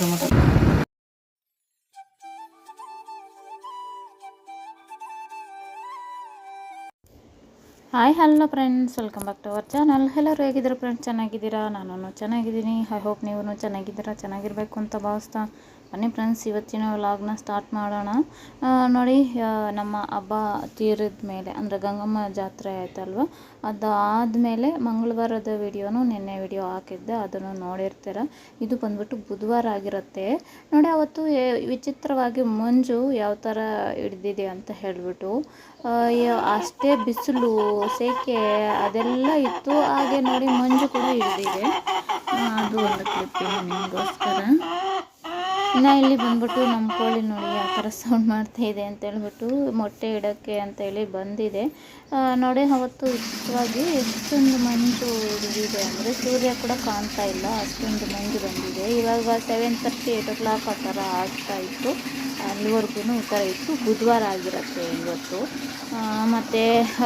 Hi hello friends, welcome back to our channel. ಎಲ್ಲರೂ ಹೇಗಿದ್ದೀರಾ friends? ಚೆನ್ನಾಗಿದ್ದೀರಾ? ನಾನು ಚೆನ್ನಾಗಿದ್ದೀನಿ. ಐ ಹೋಪ್ ನೀವು ಚೆನ್ನಾಗಿದ್ದೀರಾ, ಚೆನ್ನಾಗಿರಬೇಕು ಅಂತ ಭಾವಿಸ್ತಾ ಬನ್ನಿ ಫ್ರೆಂಡ್ಸ್, ಇವತ್ತಿನ ವ್ಲಾಗ್ನ ಸ್ಟಾರ್ಟ್ ಮಾಡೋಣ. ನೋಡಿ, ನಮ್ಮ ಹಬ್ಬ ತೀರಿದ ಮೇಲೆ ಅಂದರೆ ಗಂಗಮ್ಮ ಜಾತ್ರೆ ಆಯ್ತಲ್ವ, ಅದಾದಮೇಲೆ ಮಂಗಳವಾರದ ವಿಡಿಯೋನು ನಿನ್ನೆ ವಿಡಿಯೋ ಹಾಕಿದ್ದೆ, ಅದನ್ನು ನೋಡಿರ್ತೀರ. ಇದು ಬಂದ್ಬಿಟ್ಟು ಬುಧವಾರ ಆಗಿರುತ್ತೆ ನೋಡಿ. ಅವತ್ತು ವಿಚಿತ್ರವಾಗಿ ಮಂಜು ಯಾವ ಥರ ಹಿಡ್ದಿದೆ ಅಂತ ಹೇಳಿಬಿಟ್ಟು, ಅಷ್ಟೇ ಬಿಸಿಲು ಸೆಕೆ ಅದೆಲ್ಲ ಇತ್ತು. ಹಾಗೆ ನೋಡಿ ಮಂಜು ಕೂಡ ಹಿಡಿದಿದೆ. ಅದು ಒಂದು ಕ್ಲಿಪ್ಪಿಂಗ್ ನಿಮಗೋಸ್ಕರ. ಇನ್ನು ಇಲ್ಲಿ ಬಂದ್ಬಿಟ್ಟು ನಮ್ಮ ಕೋಳಿ ನೋಡಿ ಯಾವ ಥರ ಸೌಂಡ್ ಮಾಡ್ತಾ ಇದೆ ಅಂತ ಹೇಳ್ಬಿಟ್ಟು, ಮೊಟ್ಟೆ ಇಡೋಕ್ಕೆ ಅಂತೇಳಿ ಬಂದಿದೆ ನೋಡಿ. ಅವತ್ತು ಇಷ್ಟವಾಗಿ ಎಷ್ಟೊಂದು ಮಂಜು ಹಿಡಿದಿದೆ ಅಂದರೆ ಸೂರ್ಯ ಕೂಡ ಕಾಣ್ತಾ ಇಲ್ಲ, ಅಷ್ಟೊಂದು ಮಂಜು ಬಂದಿದೆ. ಇವಾಗ 7:30 8 o'clock ಆ ಥರ ಆಗ್ತಾಯಿತ್ತು. ಅಲ್ಲಿವರೆಗೂ ಈ ಥರ ಇತ್ತು. ಬುಧವಾರ ಆಗಿರುತ್ತೆ ಇವತ್ತು. ಮತ್ತು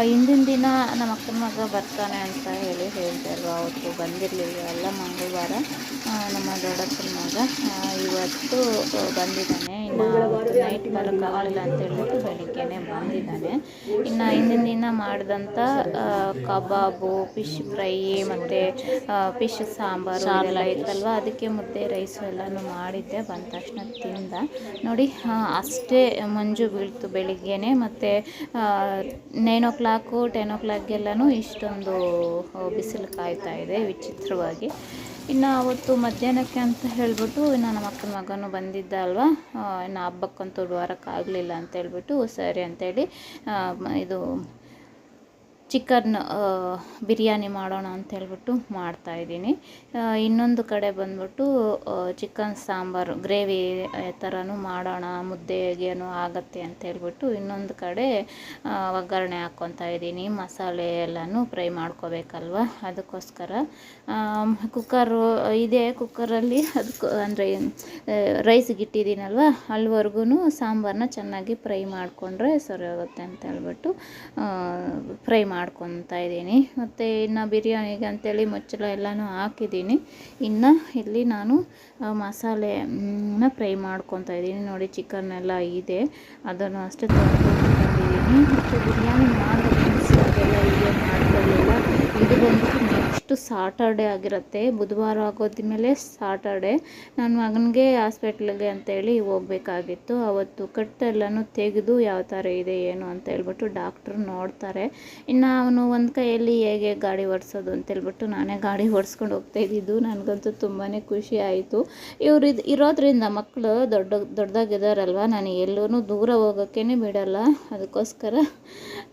ಹಿಂದಿನ ದಿನ ನಮ್ಮ ಅಕ್ಕನ ಮಗ ಬರ್ತಾನೆ ಅಂತ ಹೇಳಿದೆ ಅಲ್ವ, ಅವತ್ತು ಬಂದಿರಲಿಲ್ಲ, ಎಲ್ಲ ಮಂಗಳವಾರ ನಮ್ಮ ದೊಡ್ಡಪ್ಪನ ಮಗ. ಇವತ್ತು ಬಂದಿದ್ದಾನೆ. ಇನ್ನು ಅವತ್ತು ನೈಟ್ ಬರೋಕ್ಕಾಗಲಿಲ್ಲ ಅಂತ ಹೇಳ್ಬಿಟ್ಟು ಬೆಳಿಗ್ಗೆನೇ ಬಂದಿದ್ದಾನೆ. ಇನ್ನು ಹಿಂದಿನ ದಿನ ಮಾಡಿದಂಥ ಕಬಾಬು, ಫಿಶ್ ಫ್ರೈ ಮತ್ತು ಫಿಶ್ ಸಾಂಬಾರು ಎಲ್ಲ ಇತ್ತಲ್ವ, ಅದಕ್ಕೆ ಮುದ್ದೆ ರೈಸು ಎಲ್ಲನೂ ಮಾಡಿದ್ದೆ. ಬಂದ ತಕ್ಷಣ ತಿಂದ ನೋಡಿ. ಅಷ್ಟೇ ಮಂಜು ಬೀಳ್ತು ಬೆಳಿಗ್ಗೆನೆ. ಮತ್ತು 9 o'clock 10 o'clockಗೆಲ್ಲನೂ ಇಷ್ಟೊಂದು ಬಿಸಿಲು ಕಾಯ್ತಾ ಇದೆ ವಿಚಿತ್ರವಾಗಿ. ಇನ್ನು ಅವತ್ತು ಮಧ್ಯಾಹ್ನಕ್ಕೆ ಅಂತ ಹೇಳ್ಬಿಟ್ಟು ನಮ್ಮ ಅಕ್ಕನ ಮಗನೂ ಬಂದಿದ್ದ ಅಲ್ವಾ, ಇನ್ನು ಹಬ್ಬಕ್ಕಂತೂ ಬರೋಕ್ಕಾಗಲಿಲ್ಲ ಅಂತ ಹೇಳ್ಬಿಟ್ಟು ಸರಿ ಅಂತೇಳಿ ಇದು ಚಿಕನ್ ಬಿರಿಯಾನಿ ಮಾಡೋಣ ಅಂತ ಹೇಳ್ಬಿಟ್ಟು ಮಾಡ್ತಾಯಿದ್ದೀನಿ. ಇನ್ನೊಂದು ಕಡೆ ಬಂದ್ಬಿಟ್ಟು ಚಿಕನ್ ಸಾಂಬಾರು ಗ್ರೇವಿ ಥರನೂ ಮಾಡೋಣ, ಮುದ್ದೆಗೇನು ಆಗುತ್ತೆ ಅಂತ ಹೇಳ್ಬಿಟ್ಟು ಇನ್ನೊಂದು ಕಡೆ ಒಗ್ಗರಣೆ ಹಾಕ್ಕೊತಾ ಇದ್ದೀನಿ. ಮಸಾಲೆ ಎಲ್ಲನೂ ಫ್ರೈ ಮಾಡ್ಕೋಬೇಕಲ್ವ, ಅದಕ್ಕೋಸ್ಕರ ಕುಕ್ಕರು ಇದೆ. ಕುಕ್ಕರಲ್ಲಿ ಅದಕ್ಕೆ ಅಂದರೆ ರೈಸ್ಗೆ ಇಟ್ಟಿದ್ದೀನಲ್ವ, ಅಲ್ಲಿವರೆಗೂ ಸಾಂಬಾರನ್ನ ಚೆನ್ನಾಗಿ ಫ್ರೈ ಮಾಡಿಕೊಂಡ್ರೆ ಸರಿ ಹೋಗುತ್ತೆ ಅಂತ ಹೇಳ್ಬಿಟ್ಟು ಫ್ರೈ ಮಾಡ್ಕೊತಾ ಇದ್ದೀನಿ. ಮತ್ತು ಇನ್ನು ಬಿರಿಯಾನಿಗೆ ಅಂತೇಳಿ ಮುಚ್ಚಳ ಎಲ್ಲನೂ ಹಾಕಿದ್ದೀನಿ. ಇನ್ನು ಇಲ್ಲಿ ನಾನು ಮಸಾಲೆನ ಫ್ರೈ ಮಾಡ್ಕೊತಾ ಇದ್ದೀನಿ ನೋಡಿ. ಚಿಕನ್ ಎಲ್ಲ ಇದೆ, ಅದನ್ನು ಅಷ್ಟೇ ತೊಗೊಂಡಿದ್ದೀನಿ. ಮತ್ತು ಬಿರಿಯಾನಿ ಮಾಡೋದು ಅದೆಲ್ಲ ಇದೆ ಮಾಡ್ಕೊಳ್ಳಿಲ್ಲ. ಇದು ಬಂದ್ಬಿಟ್ಟು ನೆಕ್ಸ್ಟು ಸಾಟರ್ಡೆ ಆಗಿರುತ್ತೆ. ಬುಧವಾರ ಆಗೋದ್ಮೇಲೆ ಸಾಟರ್ಡೆ ನನ್ನ ಮಗನಿಗೆ ಹಾಸ್ಪಿಟ್ಲಿಗೆ ಅಂತೇಳಿ ಹೋಗ್ಬೇಕಾಗಿತ್ತು. ಅವತ್ತು ಕಟ್ಟೆಲ್ಲನೂ ತೆಗೆದು ಯಾವ ಥರ ಇದೆ ಏನು ಅಂತ ಹೇಳ್ಬಿಟ್ಟು ಡಾಕ್ಟ್ರು ನೋಡ್ತಾರೆ. ಇನ್ನು ಅವನು ಒಂದು ಕೈಯಲ್ಲಿ ಹೇಗೆ ಗಾಡಿ ಓಡಿಸೋದು ಅಂತೇಳ್ಬಿಟ್ಟು ನಾನೇ ಗಾಡಿ ಓಡಿಸ್ಕೊಂಡು ಹೋಗ್ತಾಯಿದ್ದಿದ್ದು. ನನಗಂತೂ ತುಂಬಾ ಖುಷಿ ಆಯಿತು. ಇವರು ಇರೋದ್ರಿಂದ ಮಕ್ಕಳು ದೊಡ್ಡದಾಗಿದ್ದಾರಲ್ವ, ನಾನು ಎಲ್ಲೂ ದೂರ ಹೋಗೋಕ್ಕೇ ಬಿಡೋಲ್ಲ. ಅದಕ್ಕೋಸ್ಕರ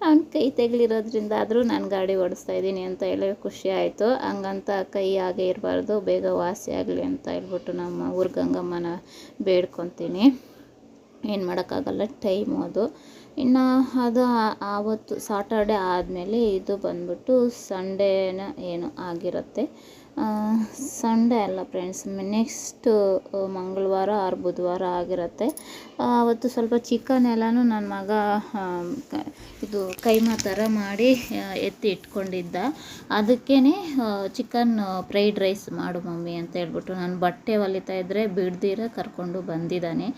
ಅವ್ನ ಕೈ ತೆಗಲಿರೋದ್ರಿಂದ ಆದರೂ ನಾನು ಗಾಡಿ ಓಡಿಸ್ತಾ ಇದ್ದೀನಿ ಅಂತ ಹೇಳಿ ಖುಷಿ ಆಯಿತು. ಹಂಗಂತ ಕೈ ಹಾಗೆ ಇರಬಾರ್ದು, ಬೇಗ ವಾಸಿ ಆಗಲಿ ಅಂತ ಹೇಳ್ಬಿಟ್ಟು ನಮ್ಮ ಊರು ಗಂಗಮ್ಮನ ಬೇಡ್ಕೊತೀನಿ. ಏನು ಮಾಡೋಕ್ಕಾಗಲ್ಲ, ಟೈಮು ಅದು. ಇನ್ನು ಅದು ಆವತ್ತು ಸಾಟರ್ಡೆ ಆದಮೇಲೆ ಇದು ಬಂದ್ಬಿಟ್ಟು ಸಂಡೇನ ಏನು ಆಗಿರುತ್ತೆ. ಸಂಡೇ ಅಲ್ಲ ಫ್ರೆಂಡ್ಸ್, ನೆಕ್ಸ್ಟು ಮಂಗಳವಾರ ಆರು ಬುಧವಾರ ಆಗಿರುತ್ತೆ. ಅವತ್ತು ಸ್ವಲ್ಪ ಚಿಕನ್ ಎಲ್ಲನೂ ನನ್ನ ಮಗ ಇದು ಕೈಮಾ ಥರ ಮಾಡಿ ಎತ್ತಿ ಇಟ್ಕೊಂಡಿದ್ದ. ಅದಕ್ಕೇ ಚಿಕನ್ ಫ್ರೈಡ್ ರೈಸ್ ಮಾಡು ಮಮ್ಮಿ ಅಂತ ಹೇಳ್ಬಿಟ್ಟು ನಾನು ಬಟ್ಟೆ ಹೊಲಿತಾ ಇದ್ದರೆ ಬಿಡ್ದಿರ ಕರ್ಕೊಂಡು ಬಂದಿದ್ದಾನೆ.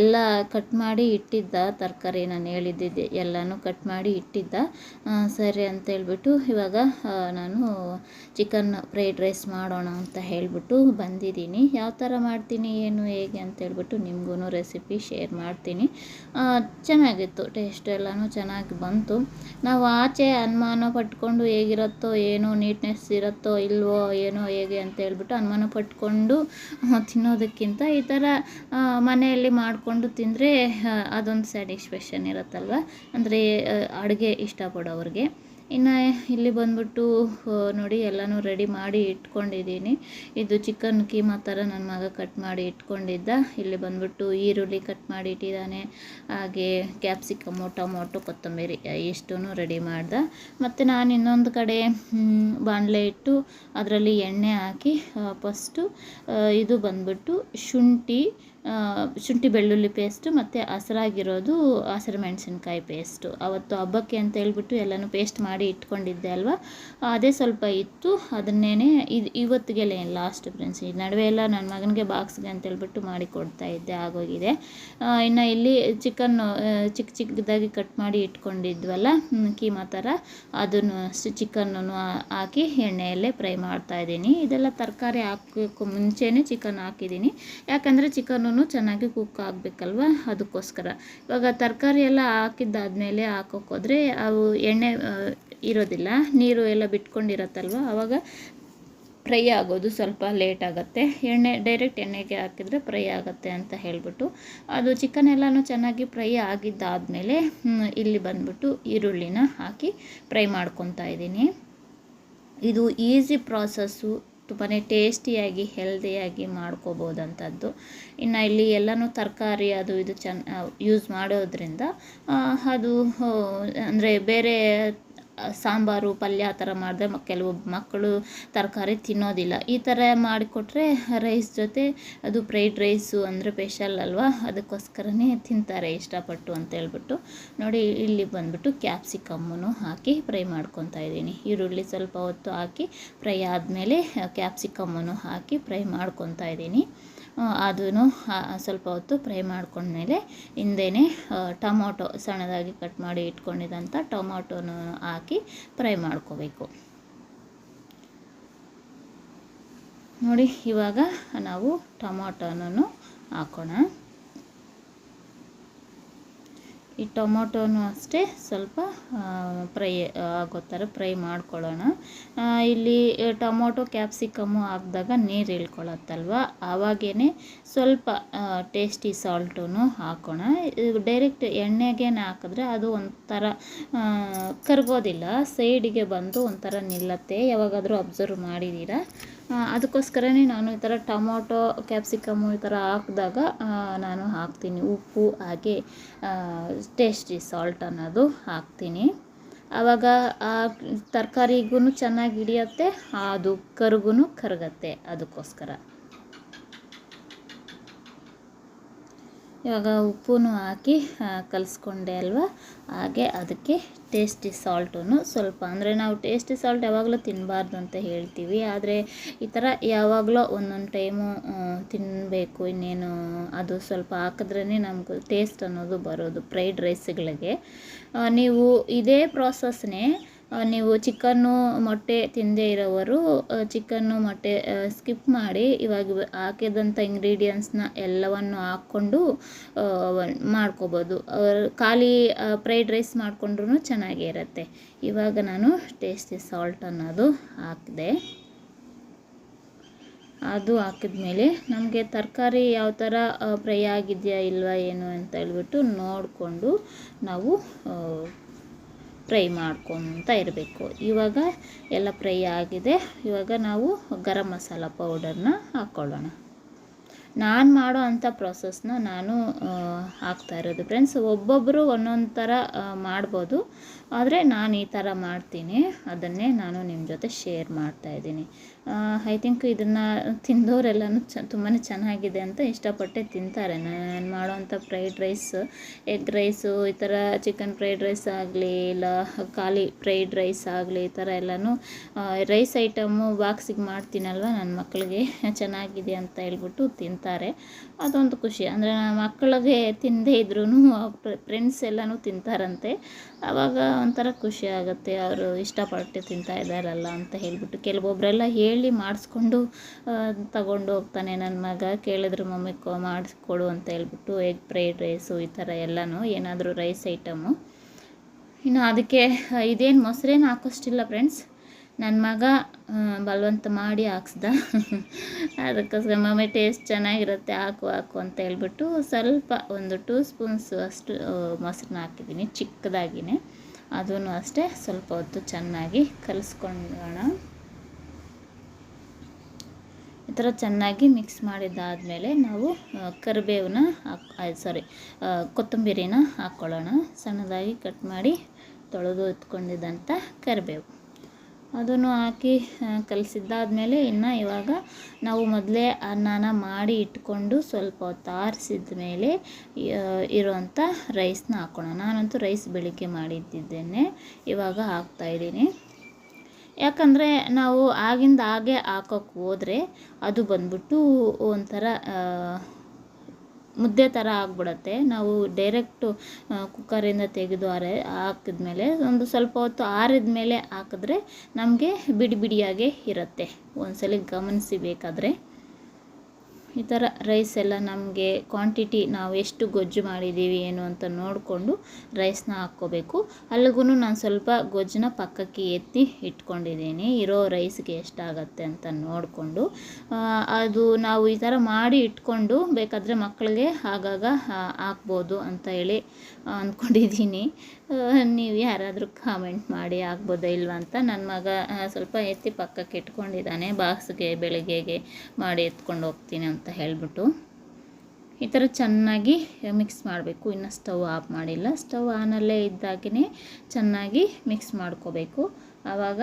ಎಲ್ಲ ಕಟ್ ಮಾಡಿ ಇಟ್ಟಿದ್ದ, ತರಕಾರಿ ನಾನು ಹೇಳಿದ್ದಿದ್ದೆ ಎಲ್ಲನೂ ಕಟ್ ಮಾಡಿ ಇಟ್ಟಿದ್ದ. ಸರಿ ಅಂತೇಳ್ಬಿಟ್ಟು ಇವಾಗ ನಾನು ಚಿಕನ್ ಫ್ರೈಡ್ ರೈಸ್ ಮಾಡೋಣ ಅಂತ ಹೇಳಿಬಿಟ್ಟು ಬಂದಿದ್ದೀನಿ. ಯಾವ ಥರ ಮಾಡ್ತೀನಿ ಏನು ಹೇಗೆ ಅಂತೇಳ್ಬಿಟ್ಟು ನಿಮಗೂ ರೆಸಿಪಿ ಶೇರ್ ಮಾಡ್ತೀನಿ. ಚೆನ್ನಾಗಿತ್ತು, ಟೇಸ್ಟ್ ಎಲ್ಲನೂ ಚೆನ್ನಾಗಿ ಬಂತು. ನಾವು ಆಚೆ ಅನುಮಾನ ಪಟ್ಕೊಂಡು ಹೇಗಿರುತ್ತೋ ಏನೋ ನೀಟ್ನೆಸ್ ಇರುತ್ತೋ ಇಲ್ವೋ ಏನೋ ಹೇಗೆ ಅಂತ ಹೇಳ್ಬಿಟ್ಟು ಅನುಮಾನ ಪಟ್ಕೊಂಡು ತಿನ್ನೋದಕ್ಕಿಂತ ಈ ಥರ ಮನೆಯಲ್ಲಿ ಮಾಡಿಕೊಂಡು ತಿಂದರೆ ಅದೊಂದು ಸ್ಯಾಟಿಸ್ಫ್ಯಾಕ್ಷನ್ ಇರುತ್ತಲ್ವ, ಅಂದರೆ ಅಡುಗೆ ಇಷ್ಟಪಡೋವ್ರಿಗೆ. ಇನ್ನು ಇಲ್ಲಿ ಬಂದ್ಬಿಟ್ಟು ನೋಡಿ ಎಲ್ಲನೂ ರೆಡಿ ಮಾಡಿ ಇಟ್ಕೊಂಡಿದ್ದೀನಿ. ಇದು ಚಿಕನ್ ಕೀಮಾ ಥರ ನನ್ನ ಮಗ ಕಟ್ ಮಾಡಿ ಇಟ್ಕೊಂಡಿದ್ದ. ಇಲ್ಲಿ ಬಂದ್ಬಿಟ್ಟು ಈರುಳ್ಳಿ ಕಟ್ ಮಾಡಿ ಇಟ್ಟಿದ್ದಾನೆ, ಹಾಗೆ ಕ್ಯಾಪ್ಸಿಕಮ್ಮು, ಟೊಮೊಟೊ, ಕೊತ್ತಂಬರಿ ಇಷ್ಟೂ ರೆಡಿ ಮಾಡ್ದೆ. ಮತ್ತು ನಾನು ಇನ್ನೊಂದು ಕಡೆ ಬಾಣಲೆ ಇಟ್ಟು ಅದರಲ್ಲಿ ಎಣ್ಣೆ ಹಾಕಿ ಫಸ್ಟು ಇದು ಬಂದ್ಬಿಟ್ಟು ಶುಂಠಿ ಶುಂಠಿ ಬೆಳ್ಳುಳ್ಳಿ ಪೇಸ್ಟು ಮತ್ತು ಹಸಿರಾಗಿರೋದು ಹಸಿರು ಮೆಣಸಿನ್ಕಾಯಿ ಪೇಸ್ಟು. ಅವತ್ತು ಹಬ್ಬಕ್ಕೆ ಅಂತ ಹೇಳ್ಬಿಟ್ಟು ಎಲ್ಲನೂ ಪೇಸ್ಟ್ ಮಾಡಿ ಇಟ್ಕೊಂಡಿದ್ದೆ ಅಲ್ವಾ, ಅದೇ ಸ್ವಲ್ಪ ಇತ್ತು, ಅದನ್ನೇ ಇವತ್ತಿಗೆ ಲಾಸ್ಟ್ ಫ್ರೆಂಡ್ಸ್. ಈ ನಡುವೆ ಎಲ್ಲ ನನ್ನ ಮಗನಿಗೆ ಬಾಕ್ಸ್ಗೆ ಅಂತ ಹೇಳ್ಬಿಟ್ಟು ಮಾಡಿ ಕೊಡ್ತಾ ಇದ್ದೆ, ಆಗೋಗಿದೆ. ಇನ್ನು ಇಲ್ಲಿ ಚಿಕನ್ನು ಚಿಕ್ಕದಾಗಿ ಕಟ್ ಮಾಡಿ ಇಟ್ಕೊಂಡಿದ್ವಲ್ಲ ಕೀಮಾ ಥರ, ಅದನ್ನು ಚಿಕನ್ನೂ ಹಾಕಿ ಎಣ್ಣೆಯಲ್ಲೇ ಫ್ರೈ ಮಾಡ್ತಾಯಿದ್ದೀನಿ. ಇದೆಲ್ಲ ತರಕಾರಿ ಹಾಕೋಕ್ಕೂ ಮುಂಚೆನೇ ಚಿಕನ್ ಹಾಕಿದ್ದೀನಿ, ಯಾಕಂದರೆ ಚಿಕನ್ನೂ ಚೆನ್ನಾಗಿ ಕುಕ್ ಆಗಬೇಕಲ್ವ, ಅದಕ್ಕೋಸ್ಕರ. ಇವಾಗ ತರಕಾರಿ ಎಲ್ಲ ಹಾಕಿದ್ದಾದಮೇಲೆ ಹಾಕೋಕ್ಕೋದ್ರೆ ಅವು ಎಣ್ಣೆ ಇರೋದಿಲ್ಲ, ನೀರು ಎಲ್ಲ ಬಿಟ್ಕೊಂಡಿರತ್ತಲ್ವ, ಆವಾಗ ಫ್ರೈ ಆಗೋದು ಸ್ವಲ್ಪ ಲೇಟ್ ಆಗುತ್ತೆ. ಡೈರೆಕ್ಟ್ ಎಣ್ಣೆಗೆ ಹಾಕಿದರೆ ಫ್ರೈ ಆಗುತ್ತೆ ಅಂತ ಹೇಳಿಬಿಟ್ಟು ಅದು ಚಿಕನ್ ಎಲ್ಲನೂ ಚೆನ್ನಾಗಿ ಫ್ರೈ ಆಗಿದ್ದಾದಮೇಲೆ ಇಲ್ಲಿ ಬಂದ್ಬಿಟ್ಟು ಈರುಳ್ಳಿನ ಹಾಕಿ ಫ್ರೈ ಮಾಡ್ಕೊತಾ ಇದ್ದೀನಿ. ಇದು ಈಸಿ ಪ್ರಾಸೆಸ್ಸು, ತುಂಬಾ ಟೇಸ್ಟಿಯಾಗಿ ಹೆಲ್ದಿಯಾಗಿ ಮಾಡ್ಕೋಬೋದಂಥದ್ದು. ಇನ್ನು ಇಲ್ಲಿ ಎಲ್ಲನೂ ತರಕಾರಿ ಅದು ಇದು ಯೂಸ್ ಮಾಡೋದ್ರಿಂದ ಅದು ಅಂದರೆ ಬೇರೆ ಸಾಂಬಾರು ಪಲ್ಯ ಆ ಥರ ಮಾಡಿದ್ರೆ ಕೆಲವು ಮಕ್ಕಳು ತರಕಾರಿ ತಿನ್ನೋದಿಲ್ಲ. ಈ ಥರ ಮಾಡಿಕೊಟ್ರೆ ರೈಸ್ ಜೊತೆ, ಅದು ಫ್ರೈಡ್ ರೈಸು ಅಂದರೆ ಸ್ಪೆಷಲ್ ಅಲ್ವಾ, ಅದಕ್ಕೋಸ್ಕರನೇ ತಿಂತಾರೆ ಇಷ್ಟಪಟ್ಟು ಅಂತ ಹೇಳ್ಬಿಟ್ಟು. ನೋಡಿ ಇಲ್ಲಿ ಬಂದ್ಬಿಟ್ಟು ಕ್ಯಾಪ್ಸಿಕಮ್ಮನ್ನು ಹಾಕಿ ಫ್ರೈ ಮಾಡ್ಕೊತಾ ಇದ್ದೀನಿ. ಈರುಳ್ಳಿ ಸ್ವಲ್ಪ ಹೊತ್ತು ಹಾಕಿ ಫ್ರೈ ಆದಮೇಲೆ ಕ್ಯಾಪ್ಸಿಕಮ್ಮನ್ನು ಹಾಕಿ ಫ್ರೈ ಮಾಡ್ಕೊತಾ ಇದ್ದೀನಿ. ಅದನ್ನು ಸ್ವಲ್ಪ ಹೊತ್ತು ಫ್ರೈ ಮಾಡ್ಕೊಂಡ್ಮೇಲೆ ಹಿಂದೆಯೇ ಟೊಮೊಟೊ ಸಣ್ಣದಾಗಿ ಕಟ್ ಮಾಡಿ ಇಟ್ಕೊಂಡಿದ್ದಂಥ ಟೊಮೊಟೊನ ಹಾಕಿ ಫ್ರೈ ಮಾಡ್ಕೋಬೇಕು. ನೋಡಿ ಇವಾಗ ನಾವು ಟೊಮೊಟೊನೂ ಹಾಕೋಣ. ಈ ಟೊಮೊಟೊನೂ ಅಷ್ಟೇ ಸ್ವಲ್ಪ ಫ್ರೈ ಆಗೋ ಥರ ಫ್ರೈ ಮಾಡ್ಕೊಳ್ಳೋಣ. ಇಲ್ಲಿ ಟೊಮೊಟೊ ಕ್ಯಾಪ್ಸಿಕಮ್ಮು ಹಾಕಿದಾಗ ನೀರು ಇಳ್ಕೊಳತ್ತಲ್ವ, ಆವಾಗೇ ಸ್ವಲ್ಪ ಟೇಸ್ಟಿ ಸಾಲ್ಟೂ ಹಾಕೋಣ. ಡೈರೆಕ್ಟ್ ಎಣ್ಣೆಗೆ ಹಾಕಿದ್ರೆ ಅದು ಒಂಥರ ಕರಗೋದಿಲ್ಲ, ಸೈಡಿಗೆ ಬಂದು ಒಂಥರ ನಿಲ್ಲತ್ತೆ. ಯಾವಾಗಾದರೂ ಅಬ್ಸರ್ವ್ ಮಾಡಿದ್ದೀರಾ? ಅದಕ್ಕೋಸ್ಕರನೇ ನಾನು ಈ ಥರ ಟೊಮೊಟೊ ಕ್ಯಾಪ್ಸಿಕಮ್ಮು ಈ ಥರ ಹಾಕಿದಾಗ ನಾನು ಹಾಕ್ತೀನಿ ಉಪ್ಪು, ಹಾಗೆ ಟೇಸ್ಟಿ ಸಾಲ್ಟ್ ಅನ್ನೋದು ಹಾಕ್ತೀನಿ. ಆವಾಗ ಆ ತರಕಾರಿಗೂ ಚೆನ್ನಾಗಿ ಹಿಡಿಯುತ್ತೆ, ಅದು ಕರಗತ್ತೆ, ಅದಕ್ಕೋಸ್ಕರ. ಇವಾಗ ಉಪ್ಪು ಹಾಕಿ ಕಲಿಸ್ಕೊಂಡೆ ಅಲ್ವ, ಹಾಗೆ ಅದಕ್ಕೆ ಟೇಸ್ಟಿ ಸಾಲ್ಟೂ ಸ್ವಲ್ಪ, ಅಂದರೆ ನಾವು ಟೇಸ್ಟಿ ಸಾಲ್ಟ್ ಯಾವಾಗಲೂ ತಿನ್ನಬಾರ್ದು ಅಂತ ಹೇಳ್ತೀವಿ, ಆದರೆ ಈ ಥರ ಯಾವಾಗಲೂ ಒಂದೊಂದು ಟೈಮು ತಿನ್ನಬೇಕು. ಇನ್ನೇನು ಅದು ಸ್ವಲ್ಪ ಹಾಕಿದ್ರೇ ನಮ್ಗೆ ಟೇಸ್ಟ್ ಅನ್ನೋದು ಬರೋದು ಫ್ರೈಡ್ ರೈಸ್ಗಳಿಗೆ. ನೀವು ಇದೇ ಪ್ರಾಸೆಸ್ನೇ ನೀವು ಚಿಕನ್ನು ಮೊಟ್ಟೆ ತಿನ್ನದೇ ಇರೋವರು ಚಿಕನ್ನು ಮೊಟ್ಟೆ ಸ್ಕಿಪ್ ಮಾಡಿ ಇವಾಗ ಹಾಕಿದಂಥ ಇಂಗ್ರೀಡಿಯೆಂಟ್ಸ್ನ ಎಲ್ಲವನ್ನು ಹಾಕ್ಕೊಂಡು ಮಾಡ್ಕೋಬೋದು. ಖಾಲಿ ಫ್ರೈಡ್ ರೈಸ್ ಮಾಡಿಕೊಂಡ್ರೂ ಚೆನ್ನಾಗೇ ಇರುತ್ತೆ. ಇವಾಗ ನಾನು ಟೇಸ್ಟಿ ಸಾಲ್ಟ್ ಅನ್ನೋದು ಹಾಕಿದೆ. ಅದು ಹಾಕಿದ್ಮೇಲೆ ನಮಗೆ ತರಕಾರಿ ಯಾವ ಥರ ಫ್ರೈ ಆಗಿದೆಯಾ ಇಲ್ವಾ ಏನು ಅಂತ ಹೇಳ್ಬಿಟ್ಟು ನೋಡಿಕೊಂಡು ನಾವು ಫ್ರೈ ಮಾಡ್ಕೊತಾ ಇರಬೇಕು. ಇವಾಗ ಎಲ್ಲ ಫ್ರೈ ಆಗಿದೆ. ಇವಾಗ ನಾವು ಗರಂ ಮಸಾಲ ಪೌಡರ್ನ ಹಾಕ್ಕೊಳ್ಳೋಣ. ನಾನು ಮಾಡೋ ಅಂಥ ಪ್ರಾಸೆಸ್ನ ನಾನು ಹಾಕ್ತಾ ಇರೋದು ಫ್ರೆಂಡ್ಸ್. ಒಬ್ಬೊಬ್ಬರು ಒಂದೊಂದು ಥರ ಮಾಡ್ಬೋದು, ಆದರೆ ನಾನು ಈ ಥರ ಮಾಡ್ತೀನಿ, ಅದನ್ನೇ ನಾನು ನಿಮ್ಮ ಜೊತೆ ಶೇರ್ ಮಾಡ್ತಾಯಿದ್ದೀನಿ. ಐ ಥಿಂಕ್ ಇದನ್ನು ತಿಂದವರೆಲ್ಲನೂ ತುಂಬಾ ಚೆನ್ನಾಗಿದೆ ಅಂತ ಇಷ್ಟಪಟ್ಟೆ ತಿಂತಾರೆ. ನಾನು ಮಾಡೋವಂಥ ಫ್ರೈಡ್ ರೈಸ್, ಎಗ್ ರೈಸು, ಈ ಥರ ಚಿಕನ್ ಫ್ರೈಡ್ ರೈಸ್ ಆಗಲಿ, ಇಲ್ಲ ಖಾಲಿ ಫ್ರೈಡ್ ರೈಸ್ ಆಗಲಿ, ಈ ಥರ ಎಲ್ಲನೂ ರೈಸ್ ಐಟಮು ಬಾಕ್ಸಿಗೆ ಮಾಡ್ತೀನಲ್ವ, ನನ್ನ ಮಕ್ಕಳಿಗೆ ಚೆನ್ನಾಗಿದೆ ಅಂತ ಹೇಳ್ಬಿಟ್ಟು ತಿಂತಾರೆ. ಅದೊಂದು ಖುಷಿ. ಅಂದರೆ ಮಕ್ಕಳಿಗೆ ತಿನ್ನದೇ ಇದ್ರೂ ಫ್ರೆಂಡ್ಸ್ ಎಲ್ಲನೂ ತಿಂತಾರಂತೆ, ಆವಾಗ ಒಂಥರ ಖುಷಿ ಆಗುತ್ತೆ, ಅವರು ಇಷ್ಟಪಟ್ಟು ತಿಂತಾ ಇದ್ದಾರಲ್ಲ ಅಂತ ಹೇಳ್ಬಿಟ್ಟು. ಕೆಲವೊಬ್ಬರೆಲ್ಲ ಹೇಳಿ ಮಾಡಿಸ್ಕೊಂಡು ತಗೊಂಡು ಹೋಗ್ತಾನೆ ನನ್ನ ಮಗ. ಕೇಳಿದ್ರು ಮಮ್ಮಿ ಮಾಡಿಸ್ಕೊಡು ಅಂತ ಹೇಳ್ಬಿಟ್ಟು ಎಗ್ ಫ್ರೈಡ್ ರೈಸು ಈ ಥರ ಎಲ್ಲನೂ ಏನಾದರೂ ರೈಸ್ ಐಟಮು. ಇನ್ನು ಅದಕ್ಕೆ ಇದೇನು ಮೊಸರೇನು ಹಾಕೋಷ್ಟಿಲ್ಲ ಫ್ರೆಂಡ್ಸ್, ನನ್ನ ಮಗ ಬಲವಂತ ಮಾಡಿ ಹಾಕ್ಸ್ದ. ಅದಕ್ಕೋಸ್ಕರ ಮಮ್ಮಿ ಟೇಸ್ಟ್ ಚೆನ್ನಾಗಿರುತ್ತೆ ಹಾಕು ಅಂತ ಹೇಳ್ಬಿಟ್ಟು ಸ್ವಲ್ಪ ಒಂದು 2 ಸ್ಪೂನ್ಸ್ ಅಷ್ಟು ಮೊಸರನ್ನ ಹಾಕಿದ್ದೀನಿ ಚಿಕ್ಕದಾಗಿನೇ. ಅದೂ ಅಷ್ಟೇ ಸ್ವಲ್ಪ ಹೊತ್ತು ಚೆನ್ನಾಗಿ ಕಲಿಸ್ಕೊಳ್ಳೋಣ. ಈ ಥರ ಚೆನ್ನಾಗಿ ಮಿಕ್ಸ್ ಮಾಡಿದ್ದಾದಮೇಲೆ ನಾವು ಕರಿಬೇವನ್ನ ಕೊತ್ತಂಬರಿನ ಹಾಕ್ಕೊಳ್ಳೋಣ. ಸಣ್ಣದಾಗಿ ಕಟ್ ಮಾಡಿ ತೊಳೆದು ಎತ್ಕೊಂಡಿದ್ದಂಥ ಕರಿಬೇವು ಅದನ್ನು ಹಾಕಿ ಕಲಸಿದ್ದಾದಮೇಲೆ ಇನ್ನು ಇವಾಗ ನಾವು ಮೊದಲೇ ಅನ್ನನ ಮಾಡಿ ಇಟ್ಕೊಂಡು ಸ್ವಲ್ಪ ಹೊತ್ತು ಆರಿಸಿದ ಮೇಲೆ ಇರೋವಂಥ ರೈಸ್ನ ಹಾಕೋಣ. ನಾನಂತೂ ರೈಸ್ ಬೆಳಿಗ್ಗೆ ಮಾಡಿದ್ದಿದ್ದೇನೆ, ಇವಾಗ ಹಾಕ್ತಾಯಿದ್ದೀನಿ. ಯಾಕಂದರೆ ನಾವು ಆಗಿಂದ ಹಾಗೆ ಹಾಕೋಕ್ಕೆ ಹೋದರೆ ಅದು ಬಂದ್ಬಿಟ್ಟು ಒಂಥರ ಮುದ್ದೆ ಥರ ಆಗಿಬಿಡತ್ತೆ. ನಾವು ಡೈರೆಕ್ಟು ಕುಕ್ಕರಿಂದ ತೆಗೆದು ಹಾಕಿದ್ಮೇಲೆ ಒಂದು ಸ್ವಲ್ಪ ಹೊತ್ತು ಆರಿದ ಮೇಲೆ ಹಾಕಿದ್ರೆ ನಮಗೆ ಬಿಡಿ ಬಿಡಿಯಾಗೇ ಇರುತ್ತೆ. ಒಂದ್ಸಲ ಗಮನಿಸಿ ಬೇಕಾದರೆ ಈ ಥರ ರೈಸ್ ಎಲ್ಲ ನಮಗೆ ಕ್ವಾಂಟಿಟಿ ನಾವು ಎಷ್ಟು ಗೊಜ್ಜು ಮಾಡಿದ್ದೀವಿ ಏನು ಅಂತ ನೋಡಿಕೊಂಡು ರೈಸ್ನ ಹಾಕ್ಕೋಬೇಕು. ಅಲ್ಲಿಗೂ ನಾನು ಸ್ವಲ್ಪ ಗೊಜ್ಜನ್ನ ಪಕ್ಕಕ್ಕೆ ಎತ್ತಿ ಇಟ್ಕೊಂಡಿದ್ದೀನಿ, ಇರೋ ರೈಸ್ಗೆ ಎಷ್ಟಾಗತ್ತೆ ಅಂತ ನೋಡಿಕೊಂಡು. ಅದು ನಾವು ಈ ಥರ ಮಾಡಿ ಇಟ್ಕೊಂಡು ಬೇಕಾದರೆ ಮಕ್ಕಳಿಗೆ ಆಗಾಗ ಹಾಕ್ಬೋದು ಅಂತ ಹೇಳಿ ಅಂದ್ಕೊಂಡಿದ್ದೀನಿ. ನೀವು ಯಾರಾದರೂ ಕಾಮೆಂಟ್ ಮಾಡಿ ಆಗ್ಬೋದಾ ಇಲ್ವಾ ಅಂತ. ನನ್ನ ಮಗ ಸ್ವಲ್ಪ ಎತ್ತಿ ಪಕ್ಕಕ್ಕೆ ಇಟ್ಕೊಂಡಿದ್ದಾನೆ, ಬಾಕ್ಸ್ಗೆ ಬೆಳಗ್ಗೆಗೆ ಮಾಡಿ ಎತ್ಕೊಂಡು ಹೋಗ್ತೀನಿ ಅಂತ ಹೇಳಿಬಿಟ್ಟು. ಈ ಥರ ಚೆನ್ನಾಗಿ ಮಿಕ್ಸ್ ಮಾಡಬೇಕು. ಇನ್ನು ಸ್ಟವ್ ಆಫ್ ಮಾಡಿಲ್ಲ, ಸ್ಟವ್ ಆನಲ್ಲೇ ಇದ್ದಾಗೇ ಚೆನ್ನಾಗಿ ಮಿಕ್ಸ್ ಮಾಡ್ಕೋಬೇಕು. ಆವಾಗ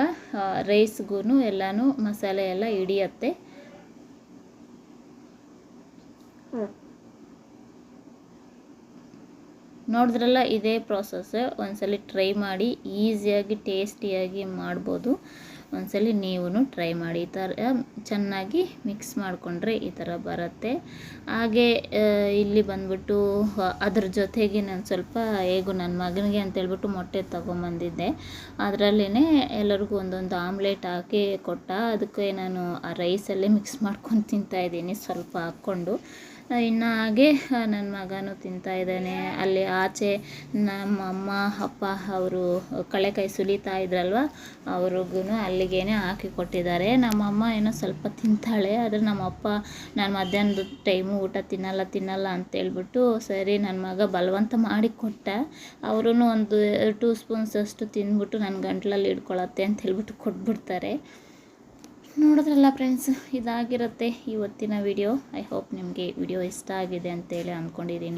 ರೈಸ್ಗೂ ಎಲ್ಲನೂ ಮಸಾಲೆ ಎಲ್ಲ ಹಿಡಿಯತ್ತೆ. ನೋಡಿದ್ರಲ್ಲ, ಇದೇ ಪ್ರಾಸೆಸ್. ಒಂದ್ಸಲ ಟ್ರೈ ಮಾಡಿ, ಈಸಿಯಾಗಿ ಟೇಸ್ಟಿಯಾಗಿ ಮಾಡ್ಬೋದು. ಒಂದ್ಸಲ ನೀವು ಟ್ರೈ ಮಾಡಿ. ಈ ಥರ ಚೆನ್ನಾಗಿ ಮಿಕ್ಸ್ ಮಾಡಿಕೊಂಡ್ರೆ ಈ ಥರ ಬರುತ್ತೆ. ಹಾಗೆ ಇಲ್ಲಿ ಬಂದ್ಬಿಟ್ಟು ಅದ್ರ ಜೊತೆಗೆ ನಾನು ಸ್ವಲ್ಪ ಹೇಗೂ ನನ್ನ ಮಗನಿಗೆ ಅಂತೇಳ್ಬಿಟ್ಟು ಮೊಟ್ಟೆ ತೊಗೊಂಬಂದಿದ್ದೆ. ಅದರಲ್ಲೇ ಎಲ್ಲರಿಗೂ ಒಂದೊಂದು ಆಮ್ಲೆಟ್ ಹಾಕಿ ಕೊಟ್ಟ. ಅದಕ್ಕೆ ನಾನು ಆ ರೈಸಲ್ಲೇ ಮಿಕ್ಸ್ ಮಾಡ್ಕೊಂಡು ತಿಂತಾಯಿದ್ದೀನಿ ಸ್ವಲ್ಪ ಹಾಕ್ಕೊಂಡು. ಇನ್ನು ಹಾಗೆ ನನ್ನ ಮಗನೂ ತಿಂತಾಯಿದ್ದಾನೆ. ಅಲ್ಲಿ ಆಚೆ ನಮ್ಮ ಅಮ್ಮ ಅಪ್ಪ ಅವರು ಕಳೆಕಾಯಿ ಸುಲಿತಾ ಇದ್ರಲ್ವ, ಅವ್ರಿಗೂ ಅಲ್ಲಿಗೇನೆ ಹಾಕಿ ಕೊಟ್ಟಿದ್ದಾರೆ. ನಮ್ಮಮ್ಮ ಏನೋ ಸ್ವಲ್ಪ ತಿಂತಾಳೆ, ಆದರೆ ನಮ್ಮಪ್ಪ ನಾನು ಮಧ್ಯಾಹ್ನದ ಟೈಮು ಊಟ ತಿನ್ನಲ್ಲ ಅಂತೇಳ್ಬಿಟ್ಟು ಸರಿ ನನ್ನ ಮಗ ಬಲವಂತ ಮಾಡಿ ಕೊಟ್ಟ. ಅವರು ಒಂದು 2 ಸ್ಪೂನ್ಸ್ ಅಷ್ಟು ತಿಂದ್ಬಿಟ್ಟು ನನ್ನ ಗಂಟ್ಲಲ್ಲಿ ಹಿಡ್ಕೊಳತ್ತೆ ಅಂತ ಹೇಳ್ಬಿಟ್ಟು ಕೊಟ್ಬಿಡ್ತಾರೆ. ನೋಡಿದ್ರಲ್ಲ ಫ್ರೆಂಡ್ಸ್, ಇದಾಗಿರುತ್ತೆ ಇವತ್ತಿನ ವಿಡಿಯೋ. ಐ ಹೋಪ್ ನಿಮಗೆ ವಿಡಿಯೋ ಇಷ್ಟ ಆಗಿದೆ ಅಂತೇಳಿ ಅಂದ್ಕೊಂಡಿದ್ದೀನಿ.